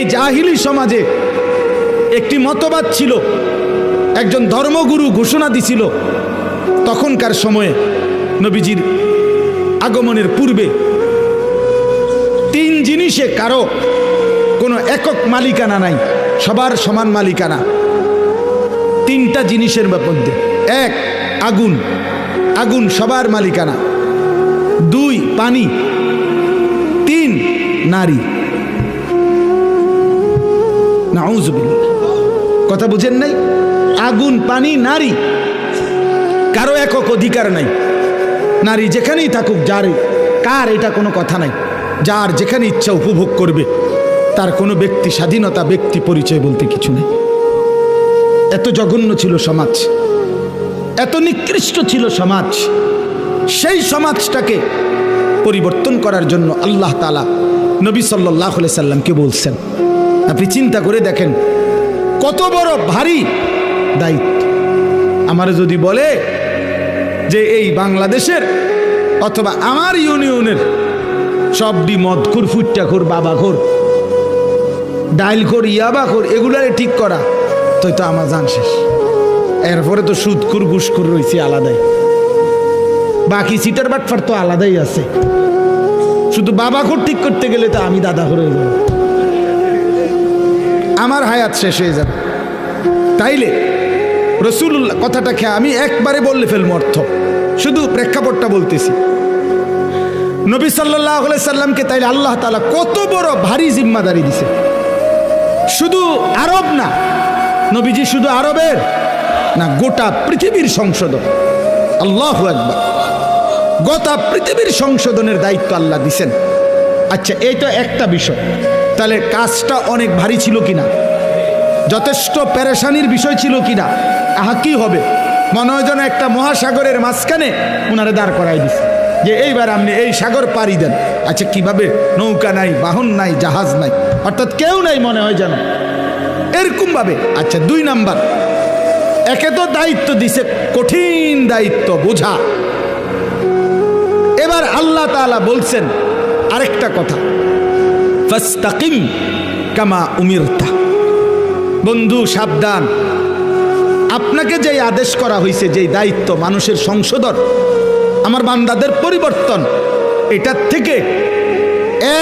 এই জাহিলি সমাজে একটি মতবাদ ছিল, একজন ধর্মগুরু ঘোষণা দিছিল তখনকার সময়ে নবীজির আগমনের পূর্বে, তিন জিনিসে কারো কোনো একক মালিকানা নাই, সবার সমান মালিকানা। তিনটা জিনিসের মধ্যে, এক আগুন, আগুন সবার মালিকানা, দুই পানি, তিন নারী। নাউযুবিল্লাহ, কথা বুঝেন নাই? আগুন, পানি, নারী, কারো একক অধিকার নাই। নারী যেখানেই থাকুক, যার কার এটা কোনো কথা নাই, যার যেখানে ইচ্ছা উপভোগ করবে, তার কোনো ব্যক্তি স্বাধীনতা, ব্যক্তি পরিচয় বলতে কিছু নেই। এত জঘন্য ছিল সমাজ, এত নিকৃষ্ট ছিল সমাজ। সেই সমাজটাকে পরিবর্তন করার জন্য আল্লাহ তাআলা নবী সাল্লাল্লাহু আলাইহি সাল্লামকে বলছেন। আপনি চিন্তা করে দেখেন কত বড় ভারী দায়িত্ব। আমার যদি বলে যে এই বাংলাদেশের অথবা আমার ইউনিয়নের সবডি মদখোর, ফুট্টাখোর, বাবাখোর, ডাইলখোর, ইয়াবাখোর, এগুলারে ঠিক করা, তো আমার জান শেষ। এরপরে তো সুদখোর, ঘুষখোর রয়েছে আলাদাই, বাকি সিটার বাটফার তো আলাদাই আছে। শুধু বাবাখোর ঠিক করতে গেলে তো আমি দাদাখোর হয়ে যাব, আমার হায়াত শেষ হয়ে যাবে। তাইলে রাসূলুল্লাহ কথাটাকে আমি একবারে বললে ফেলবো অর্থ, শুধু প্রেক্ষাপটটা বলতেছি। নবী সাল্লাল্লাহু আলাইহি সাল্লামকে তাইলে আল্লাহ তাআলা কত বড় ভারী জিম্মাদারি দিছে। শুধু আরব না, নবীজি শুধু আরবের না, গোটা পৃথিবীর সংশোধন। আল্লাহু আকবার, গোটা পৃথিবীর সংশোধনের দায়িত্ব আল্লাহ দিছেন। আচ্ছা, এই তো একটা বিষয়। তাহলে কাজটা অনেক ভারী ছিল কিনা, যথেষ্ট পেরেশানির বিষয় ছিল কিনা? কি হবে, মনে হয় যেন একটা মহাসাগরের মাঝখানে ওনারে দাঁড় করাই দিছে যে এইবার আপনি এই সাগর পাড়ি দেন। আচ্ছা, কিভাবে? নৌকা নাই, বাহন নাই, জাহাজ নাই, অর্থাৎ কেউ নাই, মনে হয় যেন এরকম ভাবে। আচ্ছা, দুই নাম্বার, একে তো দায়িত্ব দিছে, কঠিন দায়িত্ব বোঝা। এবার আল্লাহ তাআলা বলছেন আরেকটা কথা, ফাস্তাকিম কামা উমিরতা। বন্ধু সাবধান, আপনাকে যেই আদেশ করা হয়েছে, যেই দায়িত্ব মানুষের সংশোধন, আমার বান্দাদের পরিবর্তন, এটার থেকে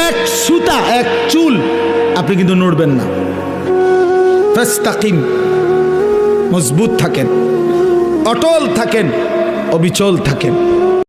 এক সুতা, এক চুল আপনি কিন্তু নড়বেন না। ফাস্তাকিম, মজবুত থাকেন, অটল থাকেন, অবিচল থাকেন।